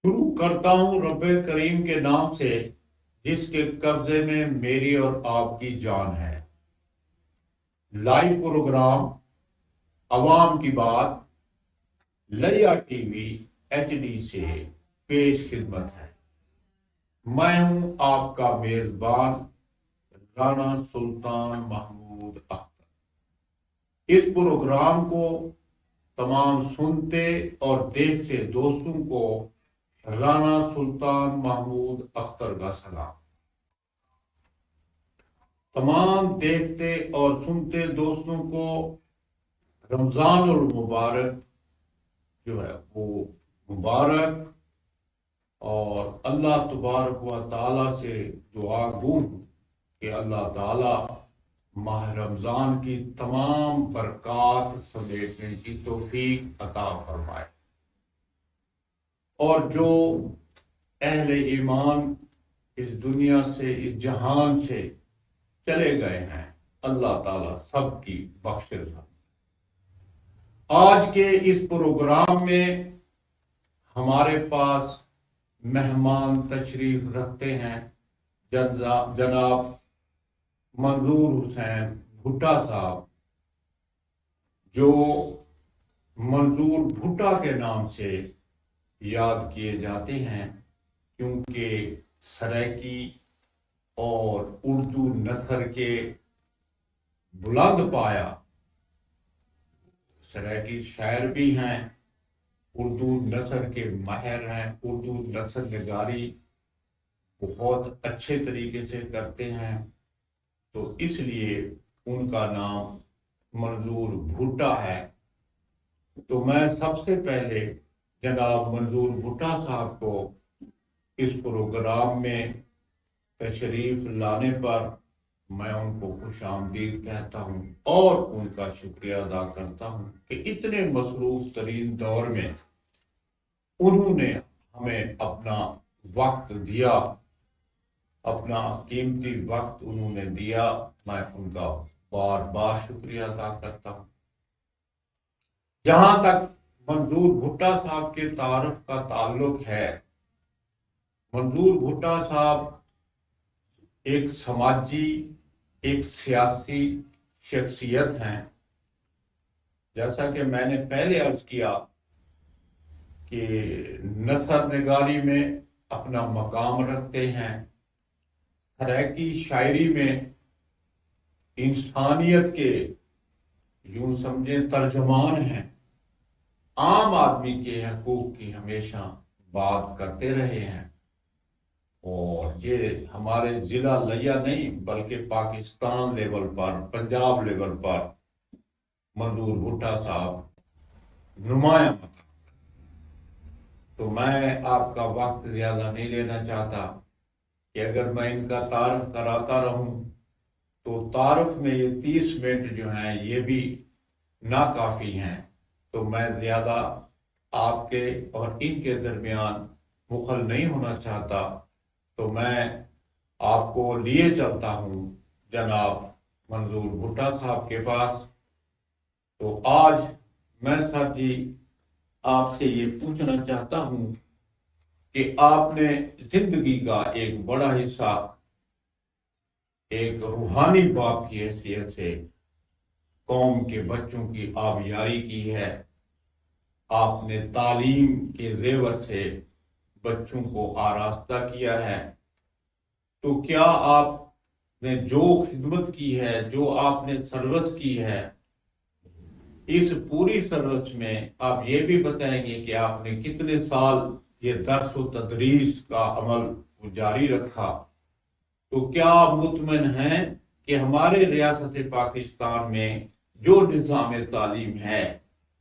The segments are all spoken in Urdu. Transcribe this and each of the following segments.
شروع کرتا ہوں رب کریم کے نام سے جس کے قبضے میں میری اور آپ کی جان ہے۔ لائیو پروگرام عوام کی بات لیا ٹی وی HD سے پیش خدمت ہے۔ میں ہوں آپ کا میزبان رانا سلطان محمود اختر۔ اس پروگرام کو تمام سنتے اور دیکھتے دوستوں کو رانا سلطان محمود اختر کا سلام۔ تمام دیکھتے اور سنتے دوستوں کو رمضان المبارک جو ہے وہ مبارک، اور اللہ تبارک و تعالیٰ سے دعا گو ہوں کہ اللہ تعالیٰ ماہ رمضان کی تمام برکات سمیٹنے کی توفیق عطا فرمائے، اور جو اہل ایمان اس دنیا سے اس جہان سے چلے گئے ہیں اللہ تعالیٰ سب کی بخش رحمت۔ آج کے اس پروگرام میں ہمارے پاس مہمان تشریف رکھتے ہیں جناب منظور حسین بھٹا صاحب، جو منظور بھٹا کے نام سے یاد کیے جاتے ہیں کیونکہ سرائکی اور اردو نثر کے بلند پایا سرائکی شاعر بھی ہیں، اردو نثر کے ماہر ہیں، اردو نثر نگاری بہت اچھے طریقے سے کرتے ہیں، تو اس لیے ان کا نام منظور بھٹا ہے۔ تو میں سب سے پہلے جناب منظور بھٹا صاحب کو اس پروگرام میں تشریف لانے پر میں ان کو خوش آمدید کہتا ہوں اور ان کا شکریہ ادا کرتا ہوں کہ اتنے مصروف ترین دور میں انہوں نے ہمیں اپنا وقت دیا، اپنا قیمتی وقت انہوں نے دیا۔ میں ان کا بار بار شکریہ ادا کرتا ہوں۔ جہاں تک منظور بھٹا صاحب کے تعارف کا تعلق ہے، منظور بھٹا صاحب ایک سماجی، ایک سیاسی شخصیت ہیں۔ جیسا کہ میں نے پہلے عرض کیا کہ نثر نگاری میں اپنا مقام رکھتے ہیں، سرائکی شاعری میں انسانیت کے یوں سمجھیں ترجمان ہیں، عام آدمی کے حقوق کی ہمیشہ بات کرتے رہے ہیں، اور یہ ہمارے ضلع لیا نہیں بلکہ پاکستان لیول پر، پنجاب لیول پر منظور بھٹا صاحب نمایاں مقام۔ تو میں آپ کا وقت زیادہ نہیں لینا چاہتا کہ اگر میں ان کا تعارف کراتا رہوں تو تعارف میں یہ 30 منٹ جو ہیں یہ بھی ناکافی ہیں، تو میں زیادہ آپ کے اور ان کے درمیان مخل نہیں ہونا چاہتا، تو میں آپ کو لیے چلتا ہوں جناب منظور بھٹا صاحب کے پاس۔ تو آج میں سر جی آپ سے یہ پوچھنا چاہتا ہوں کہ آپ نے زندگی کا ایک بڑا حصہ ایک روحانی باپ کی حیثیت سے قوم کے بچوں کی آبیاری کی ہے، آپ نے تعلیم کے زیور سے بچوں کو آراستہ کیا ہے، تو کیا آپ نے جو خدمت کی ہے، جو آپ نے سروس کی ہے، اس پوری سروس میں آپ یہ بھی بتائیں گے کہ آپ نے کتنے سال یہ درس و تدریس کا عمل جاری رکھا؟ تو کیا آپ مطمئن ہیں کہ ہمارے ریاست پاکستان میں جو نظام تعلیم ہے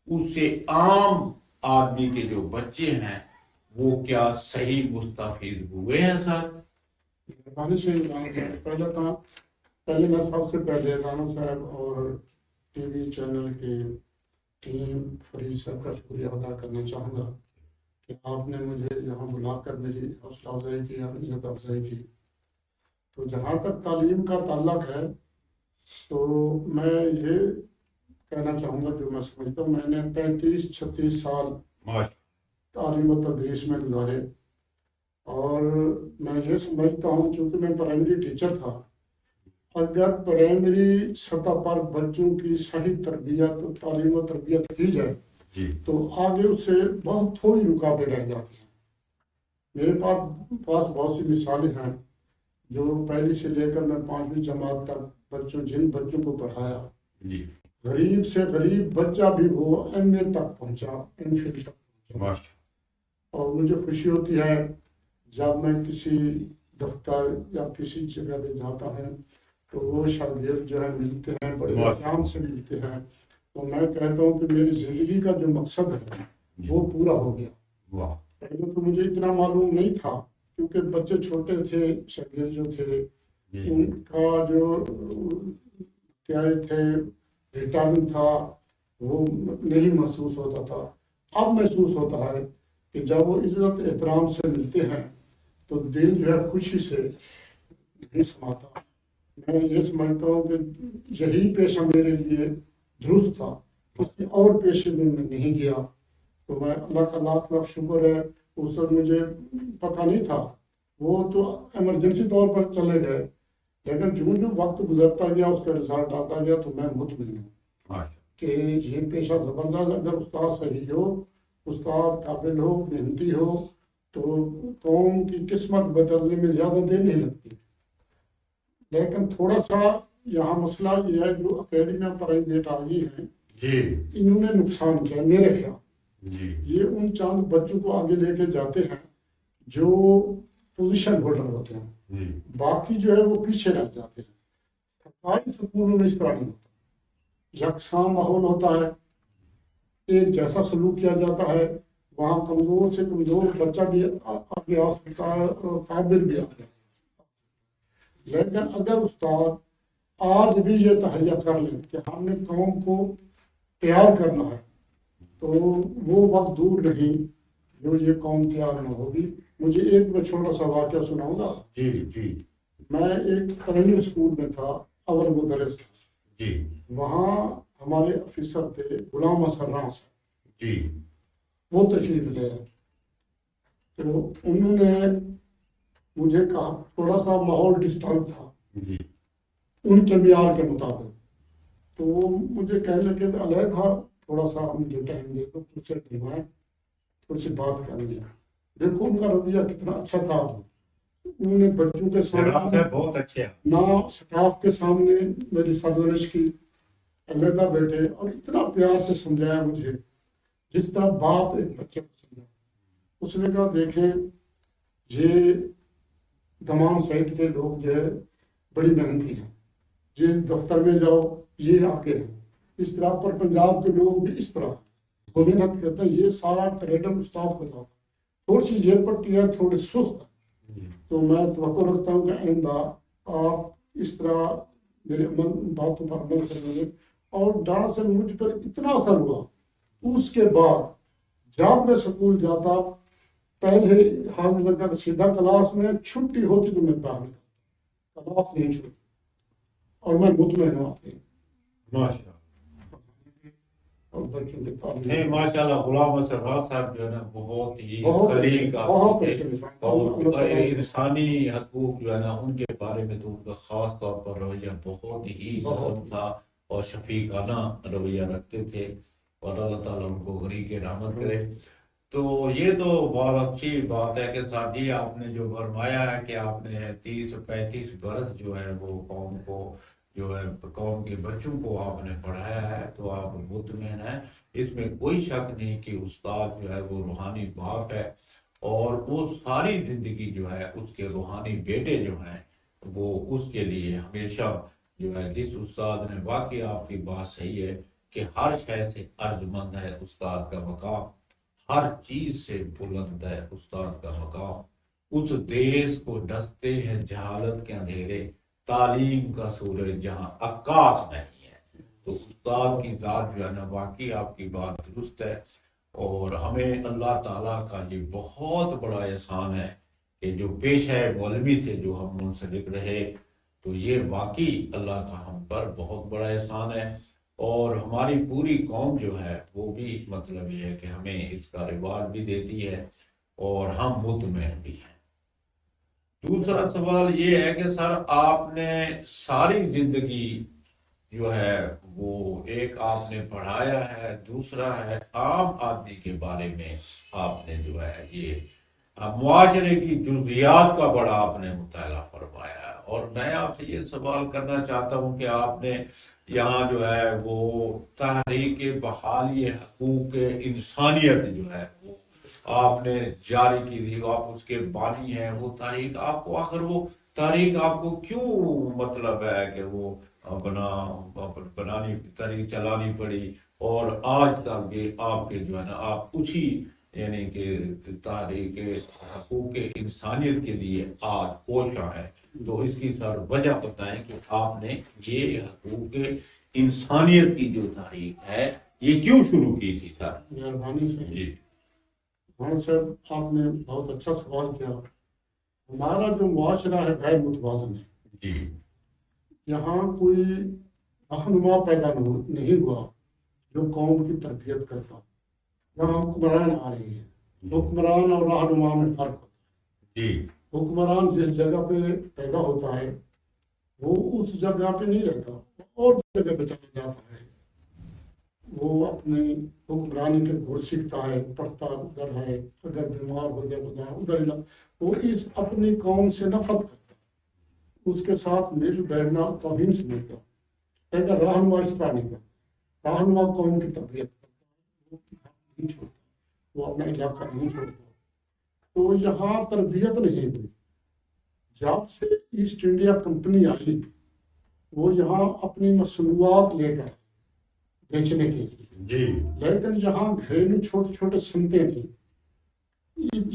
اس سے عام آدمی کے جو بچے ہیں وہ کیا صحیح مستفید ہوئے ہیں سر؟ پہلے میں سب سے پہلے رانا صاحب اور ٹی وی چینل کی ٹیم فرید صاحب کا شکریہ ادا کرنا چاہوں گا کہ آپ نے مجھے یہاں بلا کر میری حوصلہ افزائی کی اور عزت افزائی کی۔ تو جہاں تک تعلیم کا تعلق ہے تو میں یہ کہنا چاہوں گا جو میں سمجھتا ہوں، میں نے 35-36 سال تعلیم و تدریس میں گزارے، اور میں یہ سمجھتا ہوں چونکہ میں پرائمری ٹیچر تھا، اگر پرائمری سطح پر بچوں کی صحیح تربیت تعلیم و تربیت کی جائے تو آگے اس سے بہت تھوڑی رکاوٹیں رہ جاتی ہیں۔ میرے پاس بہت سی مثالیں ہیں جو پہلی سے لے کر میں 5ویں جماعت تک جن بچوں کو پڑھایا، غریب سے غریب بچہ بھی وہ ایم اے تک پہنچا، ایم فل تک پہنچا۔ اور مجھے خوشی ہوتی ہے جب میں کسی دفتر یا کسی جگہ پہ جاتا ہوں تو وہ شاگرد جو ہے ملتے ہیں، بڑے احترام سے ملتے ہیں، تو میں کہتا ہوں کہ میری زندگی کا جو مقصد ہے وہ پورا ہو گیا۔ پہلے تو مجھے اتنا معلوم نہیں تھا کیونکہ بچے چھوٹے تھے، شاگرد جو تھے ان کا جو تھے ریٹرن تھا وہ نہیں محسوس ہوتا تھا۔ اب محسوس ہوتا ہے کہ جب وہ عزت احترام سے ملتے ہیں تو دل جو ہے خوشی سے نہیں سماتا۔ میں یہ سمجھتا ہوں کہ یہی پیشہ میرے لیے درست تھا، کسی اور پیشے میں نہیں گیا۔ تو میں اللہ کا لاکھ لاکھ شکر ہے، اس وقت مجھے پتہ نہیں تھا، وہ تو ایمرجنسی طور پر چلے گئے، لیکن جو وقت گزرتا گیا اس کا رزلٹ آتا گیا تو میں مطمئن ہوں کہ یہ پیشہ زبردست، اگر استاد صحیح ہو، استاد قابل ہو، محنتی ہو تو قوم کی قسمت بدلنے میں زیادہ دیر نہیں لگتی۔ لیکن تھوڑا سا یہاں مسئلہ یہ ہے جو اکیڈمی پرائیویٹ آئی ہیں انہوں نے نقصان کیا میرے خیال۔ یہ ان چند بچوں کو آگے لے کے جاتے ہیں جو پوزیشن ہولڈر ہوتے ہیں، باقی جو ہے وہ پیچھے رہ جاتے ہیں۔ سرکاری سکولوں میں اس طرح نہیں ہوتا، یکساں ماحول ہوتا ہے، ایک جیسا سلوک کیا جاتا ہے، وہاں کمزور سے کمزور بچہ بھی آگے آ سکتا ہے اور قابل بھی آگے۔ لیکن اگر استاد آج بھی یہ تہیا کر لیں کہ ہم نے قوم کو تیار کرنا ہے تو وہ وقت دور نہیں جو یہ قوم تیار نہ ہوگی۔ مجھے ایک میں چھوٹا سا واقعہ سناؤں گا۔ میں ایک پرائمری اسکول میں تھا، اول مدرس تھا، وہاں ہمارے افیسر تھے غلام حسن راں صاحب، وہ تشریف لے آئے۔ تو انہوں نے مجھے کہا، تھوڑا سا ماحول ڈسٹرب تھا ان کے معیار کے مطابق، تو وہ مجھے کہنے لگے علیحدہ تھوڑا سا مجھے ٹائم دے دو، تجھ سے ملوائیں، تھوڑی سی بات کرنی ہے۔ دیکھو ان کا رویہ کتنا اچھا تھا، انہوں نے بچوں کے سامنے بہت اچھے نہ اسٹاف کے سامنے میری سرزنش کی، علیحدہ بیٹھے اور اتنا پیار سے سمجھایا مجھے جس طرح باپ ایک بچے کو سمجھا۔ اس نے کہا دیکھیں یہ دمان سائٹ کے لوگ جو ہے بڑی محنتی ہیں، جس دفتر میں جاؤ یہ آگے ہیں، اس طرح پر پنجاب کے لوگ بھی اس طرح وہ محنت کرتے ہیں، یہ سارا ٹریڈر استاد کو جاتا، تھوڑی سی یہ پٹی ہے، تھوڑی سست ہے۔ تو میں توقع رکھتا ہوں کہ آئندہ آپ اس طرح میرے باتوں پر عمل کریں گے۔ اور ڈاڑا سے مجھ پر اتنا اثر ہوا، اس کے بعد جب میں سکول جاتا پہلے ہاتھ لگا سیدھا کلاس میں، چھٹی ہوتی تو میں باہر نکلتا، کلاس نہیں چھوٹی، اور میں مطمئن ہوں آپ کے اور بچوں کے نہیں ماشاء اللہ غلام حسن راں صاحب جو ہے نا بہت ہی خلیق اور انسانی حقوق جو ہے نا ان کے بارے میں تو ان کا خاص طور پر رویہ بہت ہی نرم تھا اور شفیقانہ رویہ رکھتے تھے، اور اللہ تعالیٰ ان کو غریق رحمت کرے۔ تو یہ تو بہت اچھی بات ہے کہ ساتھ جی آپ نے جو فرمایا ہے کہ آپ نے 30-35 برس جو ہے وہ قوم کو جو ہے قوم کے بچوں کو آپ نے پڑھایا ہے، تو آپ مطمئن ہیں، اس میں کوئی شک نہیں کہ استاد جو ہے وہ روحانی باپ ہے، اور وہ ساری زندگی جو ہے اس کے روحانی بیٹے جو ہیں وہ اس کے لیے ہمیشہ جو ہے، جس استاد نے واقعی آپ کی بات صحیح ہے کہ ہر شے سے ارجمند ہے استاد کا مقام، ہر چیز سے بلند ہے استاد کا مقام۔ اس دیس کو ڈستے ہیں جہالت کے اندھیرے، تعلیم کا سورج جہاں عکاس نہیں ہے۔ تو استاد کی ذات جو ہے نا واقعی آپ کی بات درست ہے، اور ہمیں اللہ تعالیٰ کا یہ بہت بڑا احسان ہے کہ جو پیشہ مولوی سے جو ہم منسلک رہے، تو یہ واقعی اللہ کا ہم پر بہت بڑا احسان ہے۔ اور ہماری پوری قوم جو ہے وہ بھی مطلب یہ ہے کہ ہمیں اس کا ریوارڈ بھی دیتی ہے اور ہم مطمئن بھی ہیں۔ دوسرا سوال یہ ہے کہ سر آپ نے ساری زندگی جو ہے وہ ایک آپ نے پڑھایا ہے، دوسرا ہے عام آدمی کے بارے میں آپ نے جو ہے یہ معاشرے کی جزیات کا بڑا آپ نے مطالعہ فرمایا ہے، اور میں آپ سے یہ سوال کرنا چاہتا ہوں کہ آپ نے یہاں جو ہے وہ تحریک بحالی حقوق انسانیت جو ہے وہ آپ نے جاری کی تھی، آپ اس کے بانی ہیں، وہ تحریک آپ کو آخر وہ تحریک آپ کو کیوں مطلب ہے کہ وہ بنانی تحریک چلانی پڑی، اور آج تک بھی آپ کے جو ہے نا آپ اسی یعنی کہ تحریک حقوق انسانیت کے لیے آج کوشاں ہے، تو اس کی سر وجہ بتائیں کہ آپ نے یہ حقوق انسانیت کی جو تحریک ہے یہ کیوں شروع کی تھی سر؟ مہربانی سے جی ہاں سر، آپ نے بہت اچھا سوال کیا۔ ہمارا جو معاشرہ ہے غیر متوازن ہے، جی یہاں کوئی رہنما پیدا نہیں ہوا جو قوم کی تربیت کرتا۔ یہاں حکمران آ رہے ہیں، حکمران اور رہنما میں فرق ہوتا ہے۔ جی حکمران جس جگہ پہ پیدا ہوتا ہے وہ اس جگہ پہ نہیں رہتا، اور جگہ پہ چلا جاتا ہے، وہ اپنی حکمرانی کے گڑ سیکھتا ہے، پڑھتا ادھر ہے، اگر بیمار ہو جائے ادھر وہ اس اپنی قوم سے نفرت کرتا، اس کے ساتھ مل بیٹھنا توہین سمجھتا۔ لیکن رہنما اس طرح نہیں کرتا، رہنما قوم کی تربیت کرتا، وہ نہیں چھوڑتا، وہ اپنا علاقہ نہیں چھوڑتا۔ تو یہاں تربیت نہیں ہوئی۔ جب سے ایسٹ انڈیا کمپنی آئی وہ یہاں اپنی مصنوعات لے کر بیچنے کے لیے، جی لیکن یہاں گھریلو چھوٹے چھوٹے صنعتیں تھیں،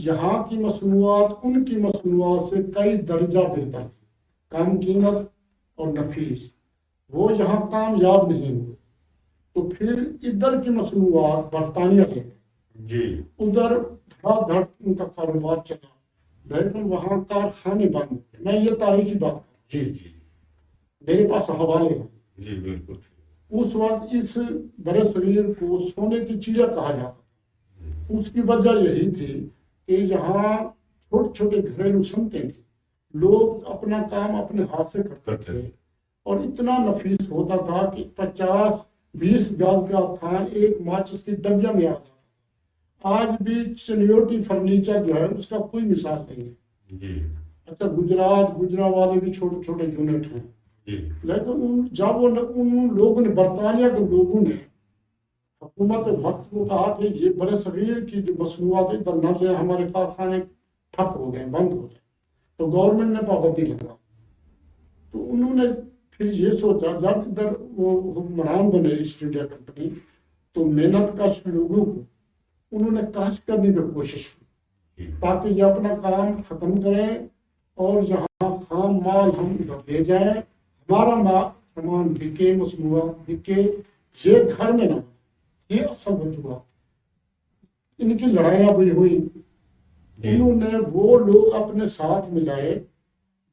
یہاں کی مصنوعات ان کی مصنوعات سے کئی درجہ بہتر تھی، کم قیمت اور نفیس، وہ یہاں کامیاب نہیں ہوئے۔ تو پھر ادھر کی مصنوعات برطانیہ لے گئے، جی ادھر دھڑا دھڑ ان کا کاروبار چلا، لیکن وہاں کارخانے بند ہوئے۔ میں یہ تاریخی بات کروں، جی جی میرے پاس حوالے ہیں۔ جی بالکل اس وقت اس برے صغیر کو سونے کی چڑیا کہا جاتا تھا۔ اس کی وجہ یہی تھی کہ یہاں چھوٹے چھوٹے گھریلو صنعتیں تھیں، لوگ اپنا کام اپنے ہاتھ سے کرتے تھے، اور اتنا نفیس ہوتا تھا کہ 50-20 گز کا تھا ایک ماچس کی ڈبیا میں آتا تھا۔ آج بھی چنیوٹی فرنیچر جو ہے اس کا کوئی مثال نہیں ہے۔ جی اچھا گجرا والے بھی چھوٹے چھوٹے یونٹ ہیں، جی لیکن جب ان لوگوں نے برطانیہ کے لوگوں نے حکومت وقت کو کہا کہ یہ بڑے صغیر کی جو مصنوعات ادھر نہ لے، ہمارے کارخانے ٹھپ ہو گئے، بند ہو گئے، تو گورنمنٹ نے پابندی لگا۔ تو انہوں نے پھر یہ سوچا، جب ادھر وہ حکمران بنے ایسٹ انڈیا کمپنی، تو محنت کش لوگوں کو انہوں نے کرش کرنے کی کوشش کی تاکہ یہ اپنا کام ختم کریں اور یہاں خام مال ہم ادھر لے جائیں، ہمارا سامان بکے، مصنوعات بکے، یہ گھر میں نہ، یہ اصل وجوہات۔ ان کی لڑائیاں بھی ہوئی، انہوں نے وہ لوگ اپنے ساتھ ملائے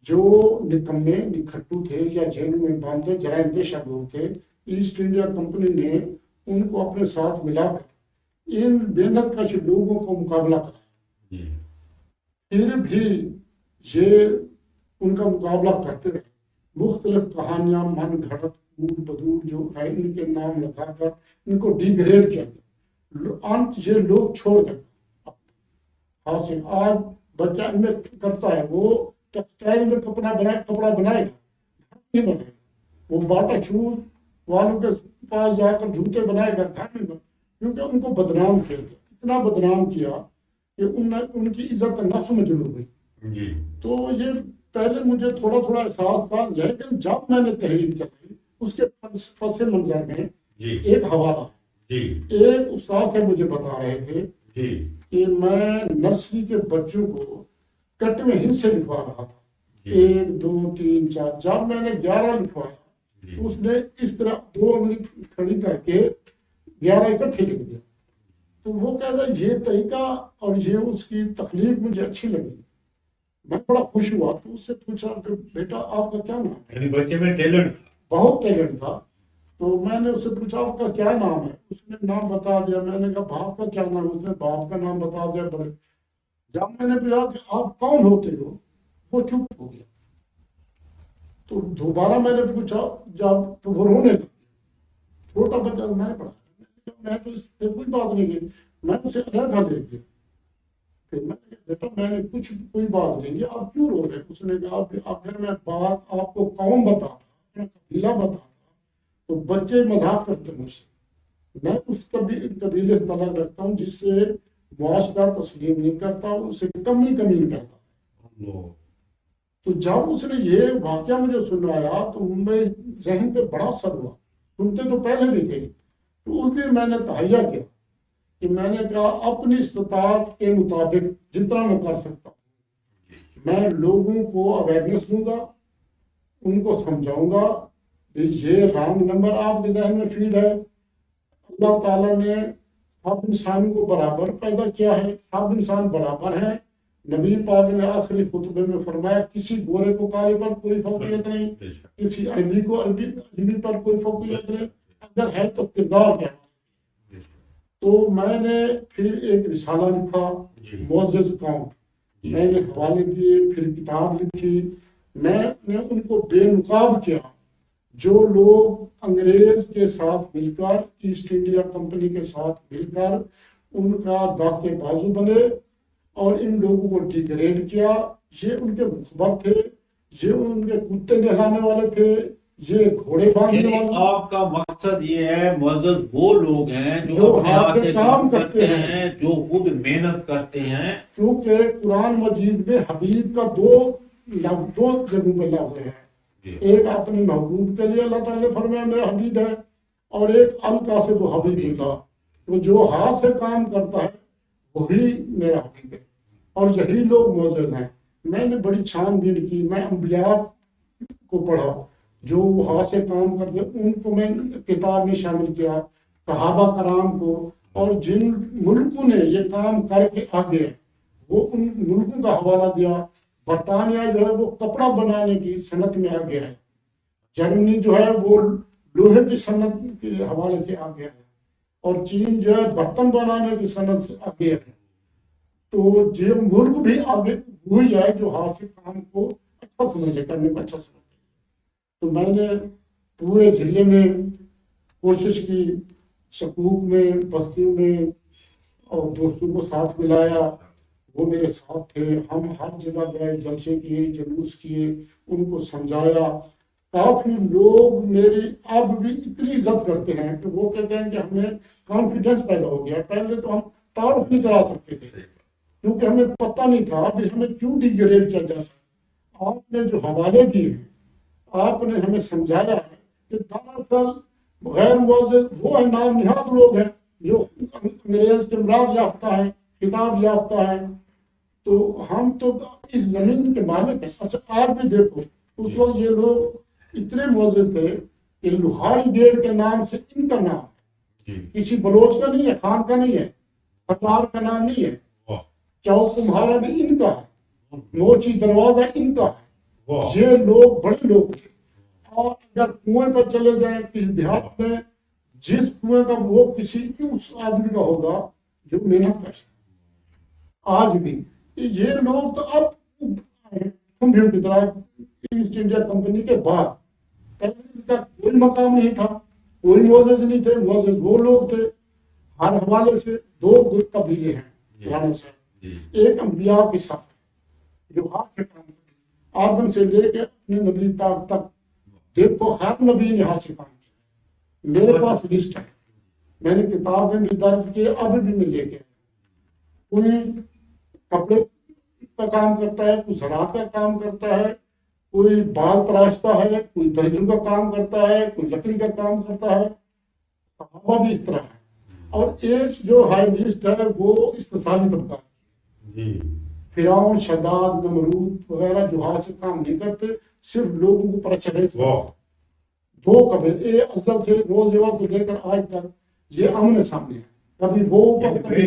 جو نکمے نکھٹو تھے یا جیلوں میں باندھے جرائم پیشہ لوگ تھے۔ ایسٹ انڈیا کمپنی نے ان کو اپنے ساتھ ملا کر ان محنت کش لوگوں کو مقابلہ کرا، پھر بھی یہ ان کا مقابلہ کرتے رہے۔ مختلف کہانیاں من گھڑت کوڑ بدوڑ جو ہے ان کے نام لگا کر ان کو ڈی گریڈ کیا گیا، انت یہ لوگ چھوڑ گئے حاصل۔ آج بچہ ان میں کرتا ہے، وہ ٹیکسٹائل میں کپڑا بنائے گا، نہیں بنائے گا، وہ باٹا شوز والوں کے پاس جا کر جوتے بنائے گا، گھر میں، کیونکہ ان کو بدنام کیا گیا، اتنا بدنام کیا کہ ان کی عزت نفس مجروح ہوئی۔ تو یہ پہلے مجھے تھوڑا تھوڑا احساس تھا، لیکن جب میں نے تحریر چلائی اس کے پس منظر میں ایک حوالہ، ایک استاد سے مجھے بتا رہے تھے کہ میں نرسری کے بچوں کو کٹ میں ہند سے لکھوا رہا تھا، 1 2 3 4، جب میں نے 11 لکھوایا اس نے اس طرح 2 انگلی کھڑی کر کے 11 اکٹھے لکھ دیا۔ تو وہ کہتا ہے یہ طریقہ اور یہ اس کی تخلیق مجھے اچھی لگی، میں بڑا خوش ہوا۔ تو اس سے پوچھا کہ بیٹا آپ کا کیا نام ہے؟ یعنی بچے میں ٹیلنٹ تھا، بہت ٹیلنٹ تھا۔ تو میں نے اس سے پوچھا آپ کا کیا نام ہے؟ اس نے نام بتا دیا. میں نے کہا باپ کا کیا نام ہے؟ اس نے باپ کا نام بتا دیا. بڑے جب میں نے پوچھا کہ آپ کون ہوتے ہو، وہ چپ ہو گیا. تو دوبارہ میں نے پوچھا جب، تو وہ رونے لگا. چھوٹا بچہ میں پڑھا، میں تو اس سے کوئی بات نہیں کی. میں اسے علیحدہ دیکھ دیا. پھر میں نے کہا بیٹا میں نے کوئی بات نہیں کی، آپ کیوں رو رہے ہیں؟ اس نے کہا اگر میں بات آپ کو قوم بتاتا، اپنا قبیلہ بتاتا تو بچے مذاق کرتے مجھ سے. میں اس قبیلے سے تعلق رکھتا ہوں جس سے معاشرہ تسلیم نہیں کرتا، اسے کمی کہتا. تو جب اس نے یہ واقعہ مجھے سنایا تو میں ذہن پہ بڑا اثر ہوا. سنتے تو پہلے بھی تھے. تو اس دن میں نے تہیہ کیا کہ میں نے کہا اپنی استطاعت کے مطابق جتنا میں کر سکتا ہوں میں لوگوں کو اویئرنیس دوں گا، ان کو سمجھاؤں گا کہ یہ رانگ نمبر آپ کے ذہن میں فیڈ ہے. اللہ تعالیٰ نے سب انسانوں کو برابر پیدا کیا ہے، سب انسان برابر ہیں. نبی پاک نے آخری خطبے میں فرمایا کسی گورے کو کالے پر کوئی فوقیت نہیں، کسی عربی کو عربی پر کوئی فوقیت نہیں، اگر ہے تو کردار کیا. تو میں نے پھر ایک رسالہ لکھا معزز قوم، میں نے حوالے دیے، پھر کتاب لکھی. میں نے ان کو بے نقاب کیا جو لوگ انگریز کے ساتھ مل کر، ایسٹ انڈیا کمپنی کے ساتھ مل کر ان کا داغتے بازو بنے اور ان لوگوں کو ڈیگریڈ کیا. یہ ان کے مخبر تھے، یہ ان کے کتے نہلانے والے تھے، یہ گھوڑے باندھنے والے. آپ کا مقصد یہ ہے معزز وہ لوگ ہیں جو اپنے ہاتھ سے سے کام کرتے ہیں، جو خود محنت کرتے ہیں. کیونکہ قرآن مجید میں حبیب کا دو جگہوں پہ لفظ ہے. ایک اپنے محبوب کے لیے اللہ تعالیٰ نے فرمایا میرا حبیب ہے، اور ایک القاسب حبیب اللہ. تو جو ہاتھ سے کام کرتا ہے وہی میرا حبیب ہے، اور یہی لوگ معزز ہیں. میں نے بڑی چھان بین کی، میں انبیاء کو پڑھا جو ہاتھ سے کام کرتے، ان کو میں کتاب میں شامل کیا، صحابہ کرام کو. اور جن ملکوں نے یہ کام کر کے آگے وہ ان ملکوں کا حوالہ دیا. برطانیہ جو ہے وہ کپڑا بنانے کی صنعت میں آ گیا ہے، جرمنی جو ہے وہ لوہے کی صنعت کے حوالے سے آ گیا ہے، اور چین جو ہے برتن بنانے کی صنعت سے آ گیا ہے. تو یہ ملک بھی آگے وہی ہے جو ہاتھ سے کام کو اچھا سمجھے، کرنے کو اچھا سمجھے. تو میں نے پورے ضلع میں کوشش کی، شکوک میں، بستیوں میں، اور دوستوں کو ساتھ ملایا. وہ میرے ساتھ تھے. ہم ہر جگہ گئے، جلسے کیے، جلوس کیے، ان کو سمجھایا. کافی لوگ میری اب بھی اتنی عزت کرتے ہیں کہ وہ کہتے ہیں کہ ہمیں کانفیڈنس پیدا ہو گیا. پہلے تو ہم تعارف نہیں کرا سکتے تھے کیونکہ ہمیں پتہ نہیں تھا ابھی ہمیں کیوں ڈیگریڈ کیا جاتا ہے. آپ نے جو حوالے دیے ہیں، آپ نے ہمیں سمجھایا ہے کہ دراصل غیر معزز وہ ہیں، نام نہاد لوگ ہیں جو انگریز کے امراض یافتہ ہیں، کتاب یافتہ ہیں. تو ہم تو اس زمین کے مالک ہیں. اچھا آپ بھی دیکھو اس وقت یہ لوگ اتنے معزز تھے کہ لوہاری گیٹ کے نام سے ان کا نام کسی بلوچ کا نہیں ہے، خان کا نہیں ہے، ستار کا نام نہیں ہے، چوک کمہارا بھی ان کا ہے، موچی دروازہ ان کا ہے. یہ لوگ بڑے لوگ تھے. اور اگر کنویں پر چلے جائیں کسی دیہات میں، جس کنویں کا وہ کسی اس آدمی کا ہوگا جو محنت کرتا ہے. آج بھی یہ لوگ تو اب کمبیوں کی طرح ایسٹ انڈیا کمپنی کے بعد ان کا کوئی مقام نہیں تھا، کوئی معزز نہیں تھے. معزز وہ لوگ تھے. ہر حوالے سے دو قبیلے ہیں رانا صاحب. ایک انبیاء کے ساتھ جو ہاتھ سے کام کرتے، آدم سے لے کے اپنے نبی تک دیکھو ہر نبی نے ہاتھ سے کام کیا. میرے پاس لسٹ ہے، میں نے کتاب میں بھی درج کیے، اب بھی میں لے کے کوئی کپڑے کا کام کرتا ہے، کوئی زراعت کا کام کرتا ہے، کوئی بال تراشتا ہے، کوئی درجوں کا کام کرتا ہے، کوئی لکڑی کا کام کرتا ہے. صحابہ بھی اس طرح ہے. اور ایک جو ہائی لسٹ ہے وہ استثالی طبقہ ہے. فرعون، شداد، نمرود وغیرہ جو ہاتھ سے کام نہیں کرتے، صرف لوگوں کو پرچھڑے سے. دو قبیلے ازل سے روز اول سے لے کر آج تک یہ آمنے سامنے ہے. کبھی وہ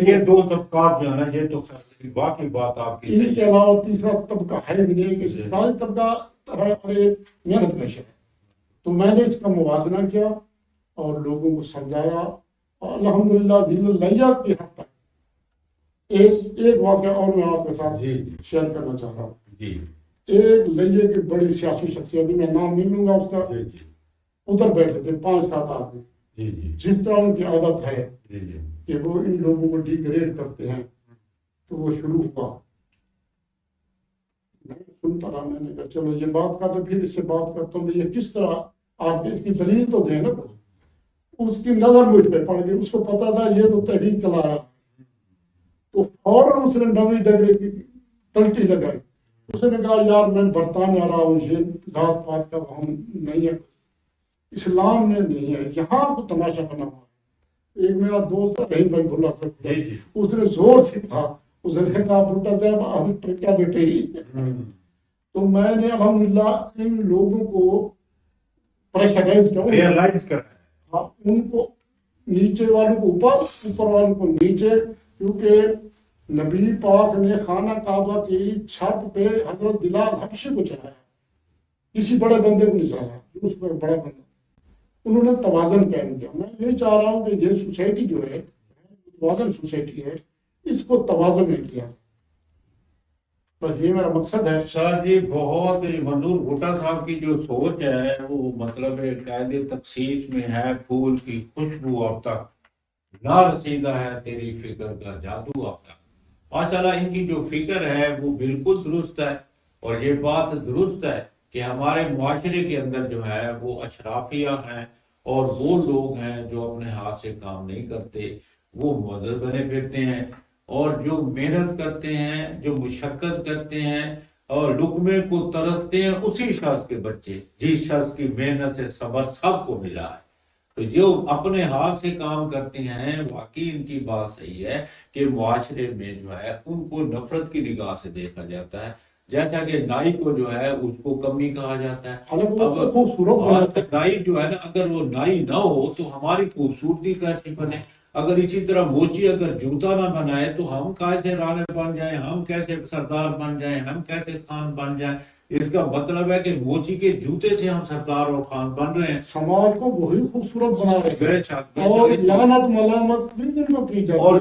یہ دو طبقات جو ہے نا، یہ تو واقعی بات آپ کی. ان کے علاوہ تیسرا طبقہ ہے بھی نہیں کہ استثالی طبقہ ہے اور ایک محنت پیشہ ہے. تو میں نے اس کا موازنہ کیا اور لوگوں کو سمجھایا، اور الحمدللہ ذیل اللیہ کی حد تک۔ ایک واقعہ اور میں آپ کے ساتھ جی شیئر کرنا چاہ رہا ہوں۔ جی ایک لیہ کی بڑی سیاسی شخصیت، میں نام نہیں لوں گا اس کا، جی جی ادھر بیٹھے تھے 5-7 آدمی۔ جی جی جس طرح ان کی عادت ہے جی جی کہ وہ ان لوگوں کو ڈیگریڈ کرتے ہیں، تو وہ شروع ہوا۔ میں سنتا رہا، میں نے کہا چلو یہ بات کا تو پھر اس سے بات کرتا ہوں، یہ کس طرح آپ اس کی دلیل تو دیں نا کچھ۔ اس کی نظر مجھ پہ پڑ گئی، اس کو پتا تھا یہ تو تحریک چلا رہا، تو فوراً اس نے نویں ڈگری کی پلٹی لگائی۔ اس نے کہا یار میں برطانیہ رہا ہوں، یہ ذات پات کا ہم نہیں ہے، اسلام میں نہیں ہے، یہاں کو تماشا بنا ہوا ہے۔ ایک میرا دوست ہے رحیم بھائی بھلا سکتا، جی جی اس نے زور سے کہا، اس نے کہا بھٹا صاحب ابھی ٹرکیا بیٹھے ہی۔ تو میں نے الحمدللہ ان لوگوں کو پریشرائز کیا، ریئلائز کر ان کو نیچے والوں کو اوپر، اوپر والوں کو نیچے، کیونکہ نبی پاک نے خانہ کعبہ کی چھت پہ حضرت بلال حبشی کو چڑھایا، کسی بڑے بندے کو نہیں چڑھایا، اس پر بڑا بندہ، انہوں نے توازن قائم کیا۔ میں یہ چاہ رہا ہوں کہ یہ سوسائٹی جو ہے توازن سوسائٹی ہے، اس کو توازن میں کیا، بس یہ میرا مقصد ہے۔ شاہ جی بہت منظور بھٹا صاحب کی جو سوچ ہے وہ مطلب قائد تخصیص میں ہے، پھول کی خوشبو اب تک نہ رسیدہ ہے تیری فکر کا جادو اب تک۔ ماشاءاللہ ان کی جو فکر ہے وہ بالکل درست ہے، اور یہ بات درست ہے کہ ہمارے معاشرے کے اندر جو ہے وہ اشرافیہ ہیں، اور وہ لوگ ہیں جو اپنے ہاتھ سے کام نہیں کرتے، وہ معزز بنے پھرتے ہیں، اور جو محنت کرتے ہیں، جو مشقت کرتے ہیں اور لقمے کو ترستے ہیں، اسی شخص کے بچے، جس شخص کی محنت سے صبر سب کو ملا ہے۔ تو جو اپنے ہاتھ سے کام کرتے ہیں، واقعی ان کی بات صحیح ہے کہ معاشرے میں جو ہے ان کو نفرت کی نگاہ سے دیکھا جاتا ہے، جیسا کہ نائی کو جو ہے اس کو کمی کہا جاتا ہے۔ حالانکہ وہ اب خوبصورت بناتا ہے۔ نائی جو ہے نا، اگر وہ نائی نہ ہو تو ہماری خوبصورتی کیسے بنے؟ اگر اسی طرح موچی اگر جوتا نہ بنائے تو ہم کیسے رانے بن جائیں، ہم کیسے سردار بن جائیں، ہم کیسے خان بن جائیں؟ اس کا مطلب ہے کہ موچی کے جوتے سے ہم سردار اور خان بن رہے ہیں۔ سماج کو وہی خوبصورت بنا رہے بے ہیں، شک، اور لعنت ملامت بھی ان کو کی جاتی ہے۔ اور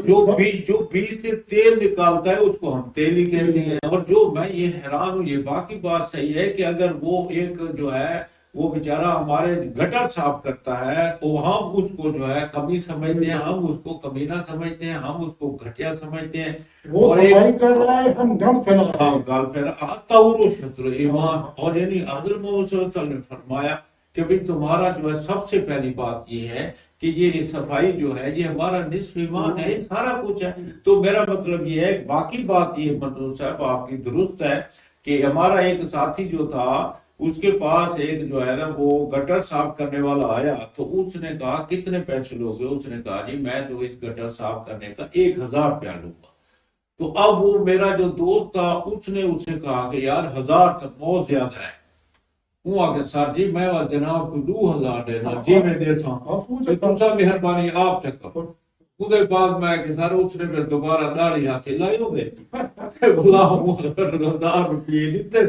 جو بیج سے تیل نکالتا ہے اس کو ہم تیل ہی کہتے ہیں۔ اور جو میں یہ حیران ہوں، یہ باقی بات صحیح ہے کہ اگر وہ ایک جو ہے وہ بیچارہ ہمارے گٹر صاف کرتا ہے تو ہم اس کو جو ہے کمی سمجھتے ہیں، ہم اس کو کمینہ سمجھتے ہیں، ہم اس کو گھٹیا سمجھتے ہیں۔ وہ اور صفائی کر رہا ہے، ہم گند پھیلا رہے ہیں۔ گال پھر طور و شطر ایمان، اور یعنی حضرت محمد صلی اللہ علیہ وسلم نے فرمایا کہ بھئی تمہارا جو ہے سب سے پہلی بات یہ ہے کہ یہ صفائی جو ہے یہ ہمارا نصف ایمان ہے، یہ سارا کچھ ہے۔ تو میرا مطلب یہ ہے، باقی بات یہ منظور صاحب آپ کی درست ہے کہ ہمارا ایک ساتھی جو تھا، اس کے پاس ایک جو ہے نا وہ گٹر صاف کرنے والا آیا، تو اس نے کہا کتنے پیسے لوگے؟ اس نے کہا جی میں تو اس گٹر صاف کرنے کا 1000 روپیہ لوں گا۔ تو اب وہ میرا جو دوست تھا اس نے اسے کہا کہ یار 1000 تک بہت زیادہ ہے۔ وہ آگے سر جی میں جناب کو 2000 دینا، جی میں دیتا ہوں، تمہارا مہربانی آپ چکر خودے بعد میں کہ سر اس نے پھر دوبارہ داڑھی ہاتھی لائی ہو دے اللہ 1000 روپیے لیتے،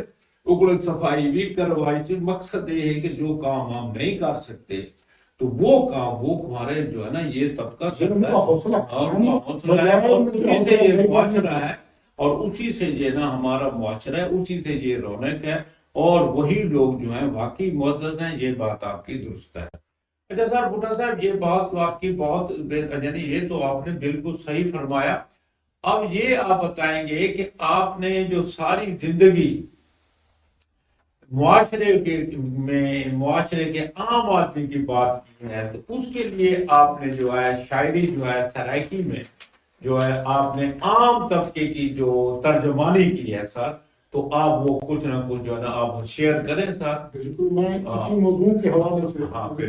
اکڑ صفائی بھی کروائی سی۔ مقصد یہ ہے کہ جو کام ہم نہیں کر سکتے تو وہ کام وہ ہمارے جو ہے نا یہ طبقہ کرتا ہے، اور حوصلہ ہے، اور اسی سے یہ معاشرہ ہے، اور اسی سے یہ نا ہمارا معاشرہ ہے، اسی سے یہ رونق ہے، اور وہی لوگ جو ہیں واقعی معزز ہیں۔ یہ بات آپ کی درست ہے۔ اچھا سر بھٹا صاحب، یہ بات تو آپ کی بہت یعنی یہ تو آپ نے بالکل صحیح فرمایا۔ اب یہ آپ بتائیں گے کہ آپ نے جو ساری زندگی معاشرے کے عام آدمی کی بات کی ہے، تو اس کے لیے آپ نے جو ہے شاعری جو ہے سرائکی میں جو ہے آپ نے عام طبقے کی جو ترجمانی کی ہے سر، تو آپ وہ کچھ نہ کچھ جو ہے نا آپ شیئر کریں سر۔ بالکل، میں اسی موضوع کے حوالے سے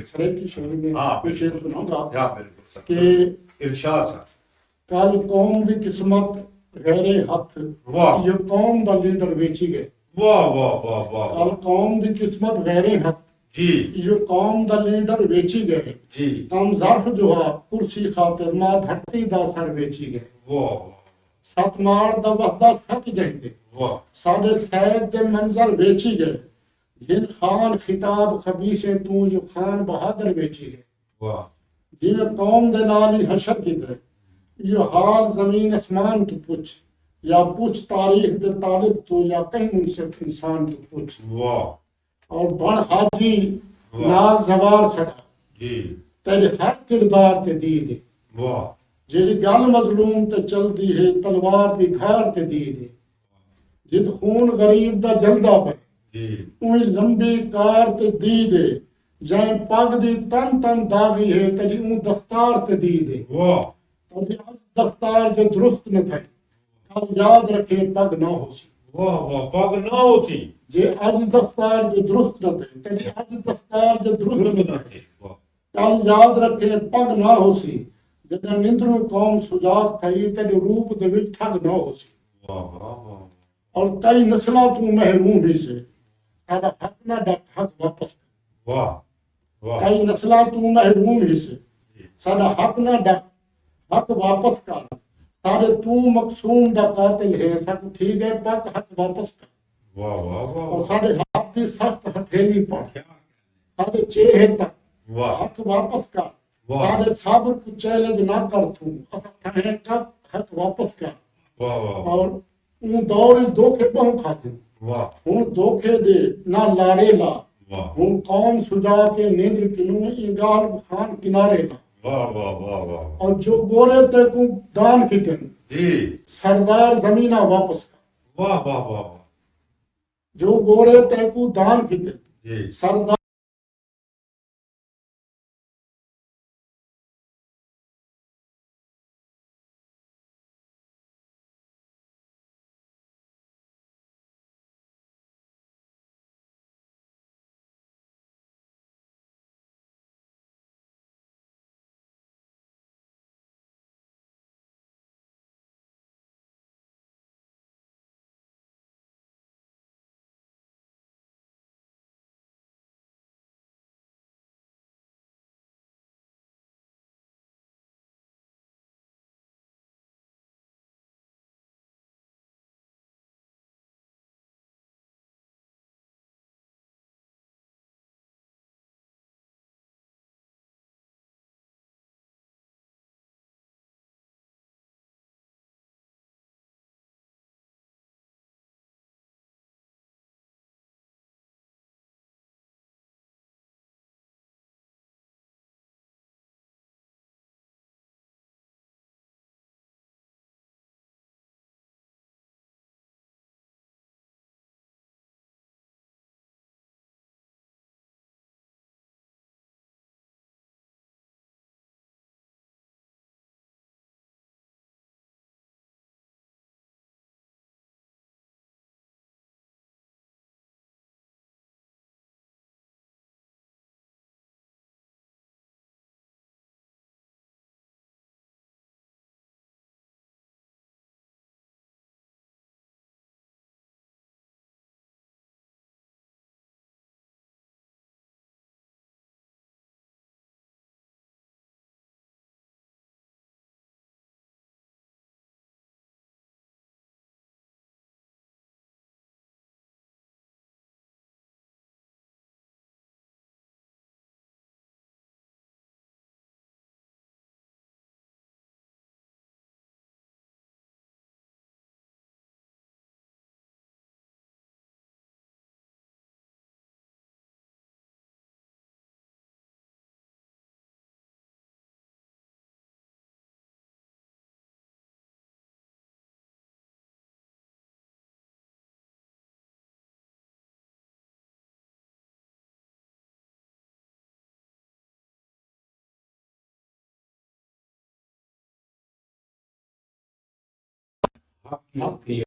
سرائکی شاعری میں کچھ شعر سناؤں گا کہ ارشاد سر۔ کل قوم دی قسمت غیر ہاتھ، یہ قوم دا لیڈر بیچی گئے۔ واہ واہ واہ واہ، کل قوم دی قسمت غیر ہاتھ، جی یہ قوم دا لیڈر بیچی گئے۔ جی کم ظرف جو ہے کرسی خاطر ماں دھرتی دا سر بیچی گئے۔ واہ ست مار دا وحدہ سچ جہتے، واہ، ساڑھے سید دے منظر بیچی گئے۔ جن خان خطاب خبیثیں تو جو خان بہادر بیچی گئے۔ واہ جی قوم دے نال ہی حشر کیتے یہ حال زمین اسمان تو پوچھ یا پوچھ تاریخ دے طالب تو یا کہیں منصف انسان تو پوچھ واہ اور بن حاجی نال زوار چھڑا جی تیرے ہر کردار تے دی دے واہ جیڑی گل مظلوم تے چلدی ہے تلوار دی دھار تے دی دے جد خون غریب دا جلدا پے جی اوئی لمبی کار تے دی دے جائیں پگ دی تن تن داغی ہے تیری اون دستار تے دی دے واہ تیری آج دستار جو درست نہ تھے کل یاد رکھے پگ نہ ہو سی واہ واہ پگ نہ ہوتی جے آج دستار جو درست نہ تھے تیری آج دستار جو درست نہ نہ تھے تھے واہ کل یاد رکھے پگ نہ ہو سی جدہ نندرو قوم سجاگ تھئی تیری روپ دے وچ ٹھگ نہ ہو سی واہ واہ واہ اور کئی نسلوں تو محروم ہی سے سارا حق نہ ڈک حق واپس کر واہ واہ کئی نسلوں تو محروم ہی سے سارا حق نہ ڈک حق واپس کر سارے تو مقصوم دا قاتل ہے سب ٹھیک ہے پاک حق واپس کر واہ واہ اور واہ سارے ہاتھ دی سخت ہتھیلی پڑ کیا سارے چہرے تک واہ حق واپس کر واہ سارے صبر کو چیلنج نہ کر تو اسا تھے کب حق واپس کر واہ واہ اور اون دور دھوکے بہوں کھاتے واہ ہوں دھوکے دے نہ لارے لا واہ ہوں قوم سجا کے نیندر کنوں انگار خان کنارے لا واہ واہ واہ واہ اور جو گورے تے کو دان کتن جی سردار زمینہ واپس کر واہ واہ واہ واہ جو گورے تے کو دان کتن جی سردار حق کی ہوتی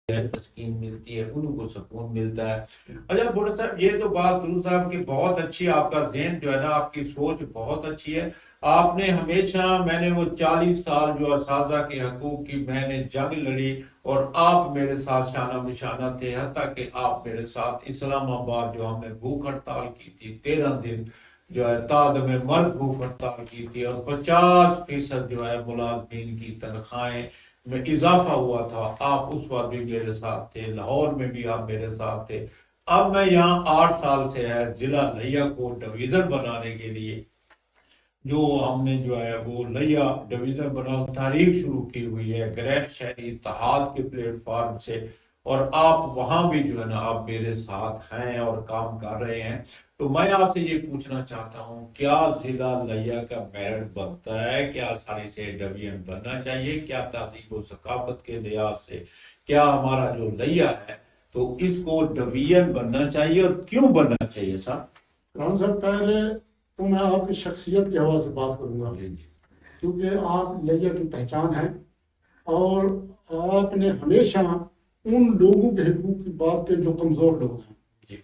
ہے تسکین ملتی ہے ان کو سکون ملتا ہے اچھا بوڑھا صاحب یہ تو بات درست صاحب کی بہت اچھی آپ کا ذہن جو ہے نا آپ کی سوچ بہت اچھی ہے آپ نے ہمیشہ میں نے وہ 40 سال جو اساتذہ کے حقوق کی میں نے جنگ لڑی اور آپ میرے ساتھ شانہ بشانہ تھے حتیٰ کہ آپ میرے ساتھ اسلام آباد جو ہم نے بھوک ہڑتال کی تھی 13 دن جو ہے تعداد میں مرد بھوک ہڑتال کی تھی اور 50% جو ہے ملازمین کی تنخواہیں میں اضافہ ہوا تھا آپ اس وقت بھی میرے ساتھ تھے لاہور میں بھی آپ میرے ساتھ تھے اب میں یہاں 8 سال سے ہے ضلع لیا کو ڈویژن بنانے کے لیے جو ہم نے جو ہے وہ لیا ڈویژن بنا تاریخ شروع کی ہوئی ہے گریٹ شہری اتحاد کے پلیٹ فارم سے، اور آپ وہاں بھی جو ہے نا آپ میرے ساتھ ہیں اور کام کر رہے ہیں. تو میں آپ سے یہ پوچھنا چاہتا ہوں کیا ضلع لیا کا میرٹ بنتا ہے، کیا ساری سے ڈویژن بننا چاہیے، کیا تہذیب و ثقافت کے لحاظ سے کیا ہمارا جو لیا ہے تو اس کو ڈویژن بننا چاہیے اور کیوں بننا چاہیے صاحب؟ رانا صاحب پہلے تو میں آپ کی شخصیت کے حوالے سے بات کروں گا، کیونکہ آپ لیا کی پہچان ہیں اور آپ نے ہمیشہ ان لوگوں کے حقوق کی بات کے جو کمزور لوگ ہیں،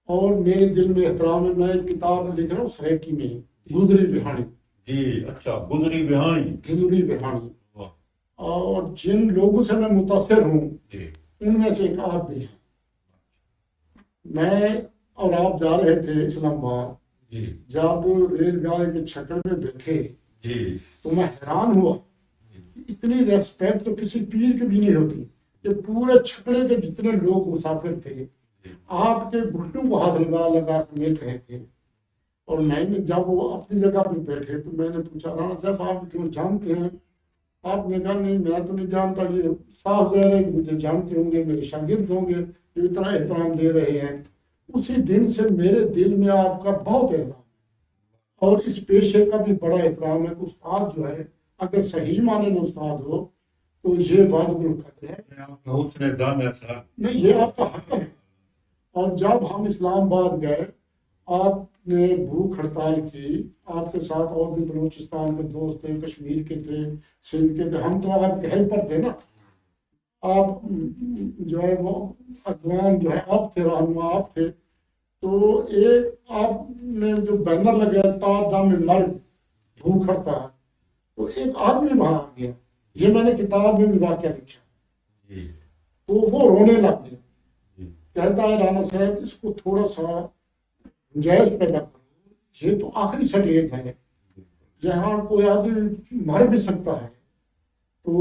اور میرے دل میں احترام ہے. میں ایک کتاب لکھ رہا ہوں سریکی میں، گزری بہانی. جی اچھا، گزری بہانی. گزری بہانی. اور جن لوگوں سے میں متاثر ہوں ان میں سے ایک آپ بھی ہیں. میں اور آپ جا رہے تھے اسلام آباد، جب ریل گاڑی کے چھکڑ میں بیٹھے تو میں حیران ہوا، اتنی ریسپیکٹ تو کسی پیر کی بھی نہیں ہوتی کہ پورے چھکڑے کے جتنے لوگ مسافر تھے آپ کے گھٹنوں کو ہاتھ لگا میٹ رہے تھے. اور میں نے جب وہ اپنی جگہ پہ بیٹھے تو میں نے پوچھا رانا صاحب آپ کیوں جانتے ہیں؟ آپ نے کہا نہیں میں تو نہیں جانتا، یہ صاف ظاہر ہے کہ مجھے جانتے ہوں گے، میرے شاگرد ہوں گے جو اتنا احترام دے رہے ہیں. اسی دن سے میرے دل میں آپ کا بہت احترام ہے اور اس پیشے کا بھی بڑا احترام ہے کہ استاد جو ہے اگر صحیح معنی میں استاد ہو تو یہ بات قدر ہے، نہیں یہ آپ کا حق ہے. اور جب ہم اسلام آباد گئے آپ نے بھوک ہڑتال کی، آپ کے ساتھ اور بھی بلوچستان کے دوست تھے، کشمیر کے تھے، سندھ کے تھے، ہم تو آپ کے ہیلپر تھے نا. آپ جو ہے وہ اقوام جو ہے آپ تھے، رہنما آپ تھے. تو ایک آپ نے جو بینر لگایا تا دم مرگ بھوک ہڑتال، تو ایک آدمی وہاں آ گیا، یہ میں نے کتاب میں بھی واقعہ لکھا، تو وہ رونے لگ گیا. کہتا ہے رانا صاحب اس کو تھوڑا سا گنجائش پیدا کرو، یہ تو آخری سٹیج ہے جہاں کوئی آدمی مر بھی سکتا ہے. تو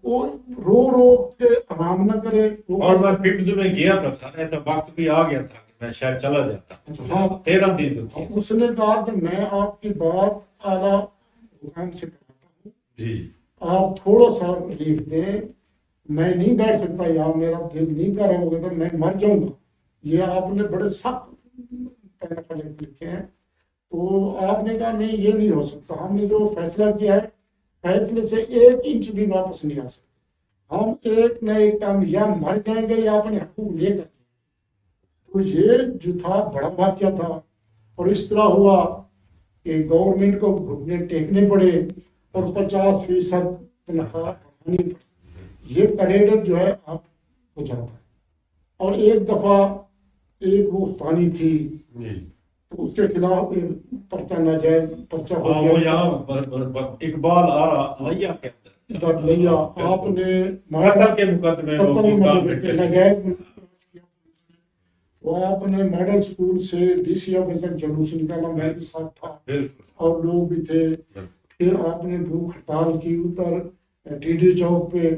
وہ رو رو کے آرام نہ کرے. اور میں پیپلز میں گیا تھا سر، ایسا وقت بھی آ گیا تھا کہ میں شاید چلا جاتا. ہاں 13 دن تھے. اس نے کہا کہ میں آپ کی بات اعلیٰ حکام سے کراتا ہوں، جی آپ تھوڑا سا ریلیف دیں، میں نہیں بیٹھ سکتا یہاں، میرا دل نہیں کر رہا ہوگا تو میں مر جاؤں گا. یہ آپ نے بڑے سخت پیراگراف لکھے ہیں. تو آپ نے کہا نہیں یہ نہیں ہو سکتا، ہم نے جو فیصلہ کیا ہے فیصلے سے 1 انچ بھی واپس نہیں آ سکتے، ہم ایک نہ ایک کام یا مر جائیں گے یا اپنے حقوق لے کر. تو یہ جو تھا بڑا واقعہ تھا. اور اس طرح ہوا کہ گورنمنٹ کو گھٹنے ٹیکنے پڑے اور 50% تنخواہ بڑھانی پڑی. یہ کریڈٹ جو ہے آپ کو جاتا ہے. اور ایک دفعہ ایک وہ استانی تھی تو اس کے خلاف پرچہ ناجائز پرچہ ہو گیا. اقبال آ رہا لیا کے اندر لیا آپ نے قتل کے مقدمے میں ناجائز وہ آپ نے ماڈل سکول سے ڈی سی آفس جلوس نکالا، میں بھی ساتھ تھا اور لوگ بھی تھے. پھر آپ نے بھوک ہڑتال کی اوپر ٹی ڈی چوک پہ.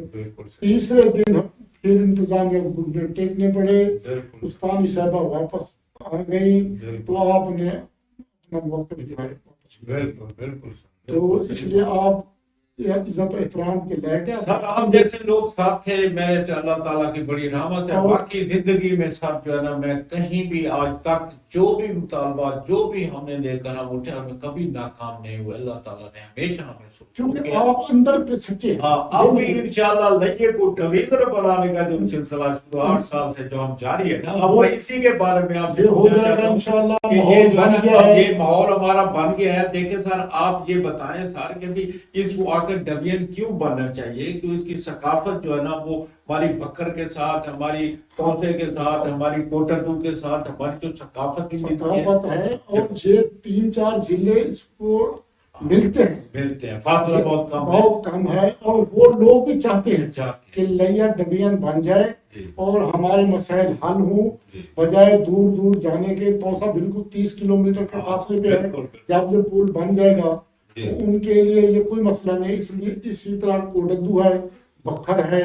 تیسرے دن پھر انتظامیہ کو گھٹنے ٹیکنے پڑے، استانی صاحبہ واپس آ گئی تو آپ نے اپنا وقت بھجوائے. تو اس لیے آپ عزت و احترام کے لائق ہیں. آپ جیسے لوگ ساتھ تھے میرے سے، اللہ تعالیٰ کی بڑی رحمت ہے. باقی زندگی میں ساتھ جو ہے نا میں کہیں بھی آج تک جو بھی مطالبات جو بھی ہم نے لے کر ہم اٹھے ہمیں کبھی ناکام نہیں ہوئے. اللہ تعالیٰ نے ہمیشہ ہمیں کیونکہ آپ اندر کے سچے. اب بھی انشاءاللہ لئیے کو ڈویژن بنانے کا جو سلسلہ 8 سال سے جو ہم جاری ہے نا، اب اسی کے بارے میں آپ ہو جائے گا انشاءاللہ. یہ ماحول ہمارا بن گیا ہے. دیکھیں سر آپ یہ بتائیں سر کہ بھی اس کو آخر ڈویژن کیوں بننا چاہیے؟ کہ اس کی ثقافت جو ہے نا وہ ہماری بکر کے ساتھ، ہماری توسے کے ساتھ، ہماری کوٹردو کے ساتھ ہماری جو ثقافت ہے. اور یہ 3-4 ضلع اس کو ملتے ہیں، فاصلہ بہت کم ہے. اور وہ لوگ بھی چاہتے ہیں کہ لیا ڈویژن بن جائے اور ہمارے مسائل حل ہوں، بجائے دور دور جانے کے. توسا بالکل 30 کلومیٹر کے فاصلے پہ ہے. جب یہ پل بن جائے گا تو ان کے لیے یہ کوئی مسئلہ نہیں. اس لیے اسی طرح کوٹردو ہے، بکھر ہے،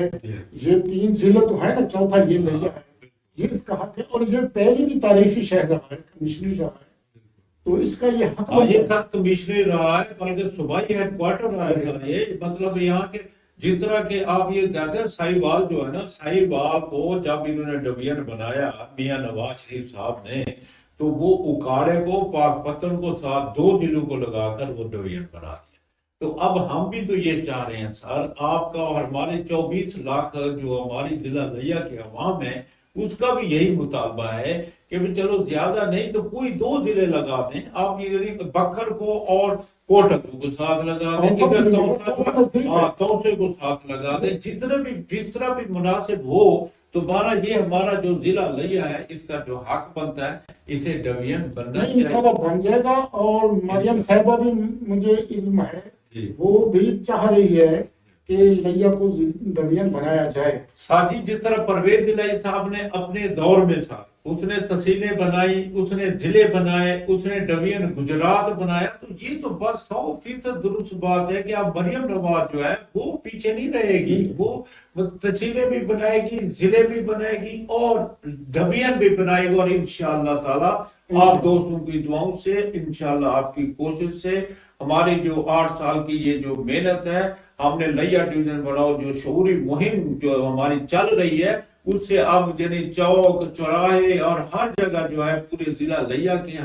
یہ 3 ضلع تو ہے نا، چوتھا یہ لیا ہے. یہ اس کا حق ہے، اور یہ پہلے بھی تاریخی شہر رہا ہے، کمشنری رہا ہے، تو اس کا یہ حق یہ ہے۔ خط کمشنری رہا ہے، بلکہ صوبائی ہیڈ کوارٹر رہا ہے۔ یہ مطلب یہاں کے جس طرح کے آپ یہ کہتے ہیں ساہیوال جو ہے نا، ساہیوال کو جب انہوں نے ڈویژن بنایا میاں نواز شریف صاحب نے، تو وہ اکاڑے کو پاک پتن کو ساتھ 2 ضلعوں کو لگا کر وہ ڈویژن بنا دیا۔ تو اب ہم بھی تو یہ چاہ رہے ہیں سر، آپ کا اور ہمارے 24 لاکھ جو ہماری ضلع لیا کے عوام ہے، اس کا بھی یہی مطالبہ ہے کہ بھی چلو زیادہ نہیں تو کوئی 2 ضلع لگا دیں آپ، یہ بکر کو اور کوٹک کو ساتھ لگا دیں، ادھر توسے کو ساتھ لگا دیں، جتنے بھی جس طرح بھی مناسب ہو۔ تو بارہ یہ ہمارا جو ضلع لیا ہے اس کا جو حق بنتا ہے، اسے ڈویژن بننا نہیں، انشاءاللہ بن جائے گا، اور مریم صاحبہ بھی مجھے علم ہے، وہ بھی چاہ رہی ہے کہ لیا کو ڈویژن بنایا جائے۔ ساتھی جس طرح پرویز الہی صاحب نے اپنے دور میں تھا، اس نے تحصیلیں بنائی، اس نے ضلع بنائے، اس نے ڈویژن گجرات بنایا، تو یہ تو بس 100% درست بات ہے کہ اب مریم نواز جو ہے وہ پیچھے نہیں رہے گی، وہ تحصیلیں بھی بنائے گی، ضلع بھی بنائے گی اور ڈویژن بھی بنائے گی، اور انشاءاللہ تعالی آپ دوستوں کی دعاؤں سے، انشاءاللہ آپ کی کوشش سے، ہماری جو 8 سال کی یہ جو محنت ہے، ہم نے لیا ڈویژن بناؤ جو شعوری مہم جو ہماری چل رہی ہے، اس سے اب یعنی چوک چوراہے اور ہر جگہ جو ہے پورے ضلع لیا کے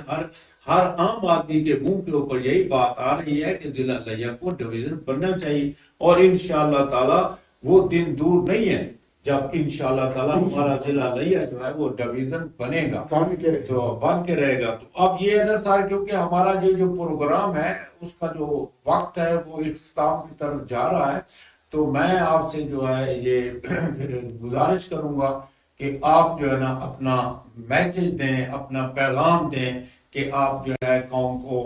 ہر عام آدمی کے منہ کے اوپر یہی بات آ رہی ہے کہ ضلع لیا کو ڈویژن بننا چاہیے، اور انشاءاللہ تعالی وہ دن دور نہیں ہے جب انشاءاللہ تعالی ہمارا ضلع لیا جو ہے وہ ڈویژن بنے گا، تو بن کے رہے گا۔ تو اب یہ ہے نا سر، کیونکہ ہمارا یہ جو پروگرام ہے اس کا جو وقت ہے وہ اختتام کی طرف جا رہا ہے، تو میں آپ سے جو ہے یہ گزارش کروں گا کہ آپ جو ہے نا اپنا میسج دیں، اپنا پیغام دیں کہ آپ جو ہے قوم کو،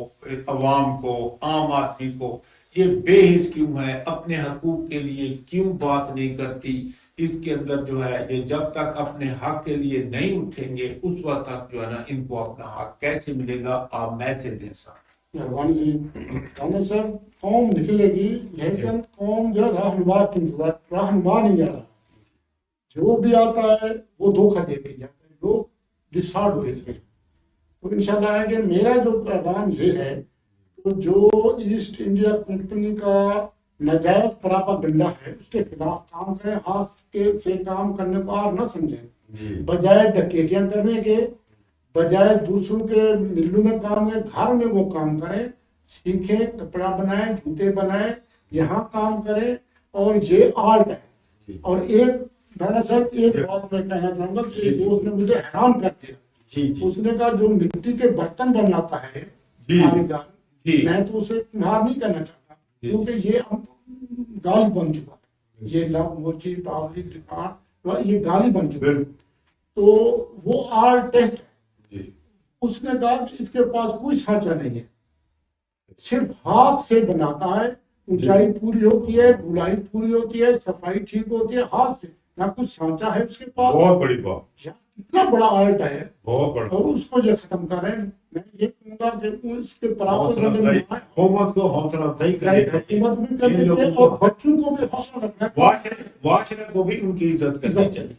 عوام کو، عام آدمی کو یہ بے حس کیوں ہے، اپنے حقوق کے لیے کیوں بات نہیں کرتی، اس کے اندر جو ہے یہ جب تک اپنے حق کے لیے نہیں اٹھیں گے اس وقت تک جو ہے نا ان کو اپنا حق کیسے ملے گا، آپ میسج دیں سر۔ مہربانی جی، رانا صاحب، قوم نکلے گی لیکن قوم جو رہنما کی انتظار، رہنما نہیں آ رہا، جو بھی آتا ہے وہ دھوکہ دے کے جاتا ہے، لوگ ڈسارڈ ہو جاتے ہیں۔ تو انشاءاللہ ہے کہ میرا جو پیغام یہ ہے کہ جو ایسٹ انڈیا کمپنی کا ناجائز پراپاگنڈا ہے اس کے خلاف کام کریں، ہاتھ سے کام کرنے کو اور نہ سمجھیں، بجائے ڈکیتیاں کرنے کے، بجائے دوسروں کے ملوں میں کام کریں، گھر میں وہ کام کریں، سیکھیں، کپڑا بنائیں، جوتے بنائیں، یہاں کام کریں، اور یہ آرٹ ہے۔ اور ایک رانا صاحب ایک بات میں کہنا چاہوں گا کہ ایک دوست نے مجھے حیران کر دیا، اس نے کہا جو مٹی کے برتن بناتا ہے کاریگر، میں تو اسے کمہار نہیں کہنا چاہتا کیونکہ یہ اب گالی بن چکا ہے، یہ لب موچی پاولی دکان یہ گالی بن چکا ہے، تو وہ آرٹسٹ ہے۔ اس نے کہا کہ اس کے پاس کوئی سانچہ نہیں ہے، صرف ہاتھ سے بناتا ہے، اونچائی پوری ہوتی ہے، گلائی پوری ہوتی ہے، صفائی ٹھیک ہوتی ہے، ہاتھ سے، نہ کچھ سانچہ ہے اس کے پاس۔ بہت بڑی بات، اتنا بڑا آرٹ ہے، بہت بڑا، اور اس کو جو ختم کریں، میں یہ کہوں گا کہ اس کے پراپر حکومت کو حوصلہ افزائی کرنی چاہیے، حکومت بھی کرنی چاہیے اور بچوں کو بھی حوصلہ رکھنا چاہیے، معاشرے کو بھی ان کی عزت کرنی چاہیے۔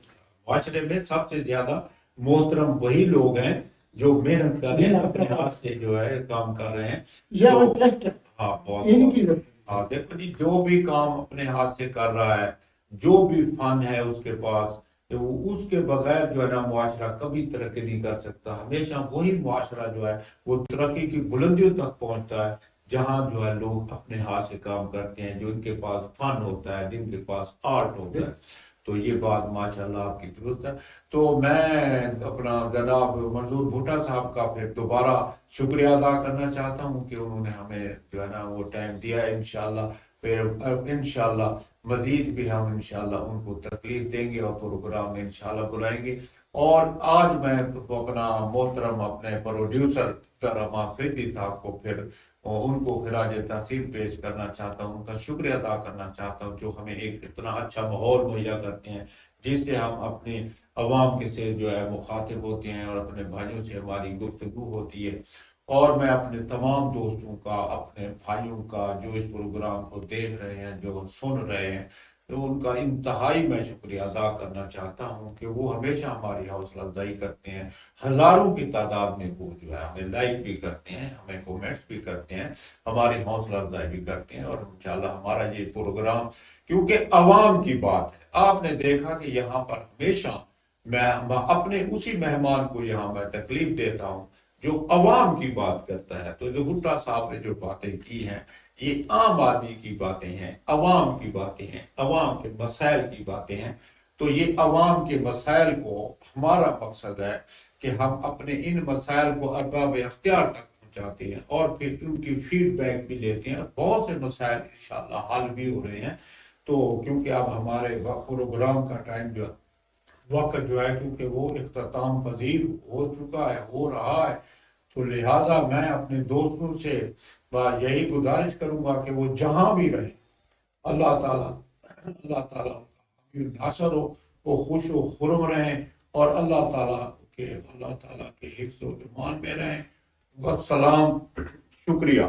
معاشرے میں سب سے زیادہ محترم وہی لوگ ہیں جو محنت کر رہے ہیں، اپنے ہاتھ سے جو ہے کام کر رہے ہیں۔ یہ آرٹسٹ ہے، ہاں بہت، ان کی ضرورت ہے۔ ہاں دیکھو جی، جو بھی کام اپنے ہاتھ سے کر رہا ہے، جو بھی فن ہے اس کے پاس، تو اس کے بغیر جو ہے نا معاشرہ کبھی ترقی نہیں کر سکتا۔ ہمیشہ وہی معاشرہ جو ہے وہ ترقی کی بلندیوں تک پہنچتا ہے جہاں جو ہے لوگ اپنے ہاتھ سے کام کرتے ہیں، جو ان کے پاس فن ہوتا ہے، جن کے پاس آرٹ ہوتا ہے۔ تو یہ بات ماشاءاللہ آپ کی درست ہے۔ تو میں اپنا جناب منظور بھٹا صاحب کا پھر دوبارہ شکریہ ادا کرنا چاہتا ہوں کہ انہوں نے ہمیں جو ہے نا وہ ٹائم دیا ہے۔ انشاءاللہ پھر انشاءاللہ مزید بھی ہم انشاءاللہ ان کو تکلیف دیں گے اور پروگرام میں انشاءاللہ بلائیں گے۔ اور آج میں اپنا محترم اپنے پروڈیوسر رحمان فیضی صاحب کو پھر ان کو خراج تحسین پیش کرنا چاہتا ہوں، ان کا شکریہ ادا کرنا چاہتا ہوں جو ہمیں ایک اتنا اچھا ماحول مہیا کرتے ہیں جس سے ہم اپنی عوام کے سے جو ہے مخاطب ہوتے ہیں اور اپنے بھائیوں سے ہماری گفتگو ہوتی ہے۔ اور میں اپنے تمام دوستوں کا، اپنے بھائیوں کا جو اس پروگرام کو دیکھ رہے ہیں، جو سن رہے ہیں، تو ان کا انتہائی میں شکریہ ادا کرنا چاہتا ہوں کہ وہ ہمیشہ ہماری حوصلہ افزائی کرتے ہیں، ہزاروں کی تعداد میں وہ جو ہے ہمیں لائک بھی کرتے ہیں، ہمیں کومنٹس بھی کرتے ہیں، ہماری حوصلہ افزائی بھی کرتے ہیں، اور انشاءاللہ ہمارا یہ پروگرام کیونکہ عوام کی بات ہے، آپ نے دیکھا کہ یہاں پر ہمیشہ میں اپنے اسی مہمان کو یہاں میں تکلیف دیتا ہوں جو عوام کی بات کرتا ہے۔ تو جو بھٹا صاحب نے جو باتیں کی ہیں یہ عام آدمی کی باتیں ہیں، عوام کی باتیں ہیں، عوام کے مسائل کی باتیں ہیں۔ تو یہ عوام کے مسائل کو ہمارا مقصد ہے کہ ہم اپنے ان مسائل کو ارباب اختیار تک پہنچاتے ہیں اور پھر ان کی فیڈ بیک بھی لیتے ہیں۔ بہت سے مسائل انشاءاللہ حل بھی ہو رہے ہیں۔ تو کیونکہ اب ہمارے پروگرام کا ٹائم جو وقت جو ہے کیونکہ وہ اختتام پذیر ہو چکا ہے، ہو رہا ہے، تو لہٰذا میں اپنے دوستوں سے یہی گزارش کروں گا کہ وہ جہاں بھی رہیں اللہ تعالیٰ ناصر ہو، وہ خوش و خرم رہیں اور اللہ تعالیٰ کے حفظ و امان میں رہیں۔ والسلام، شکریہ۔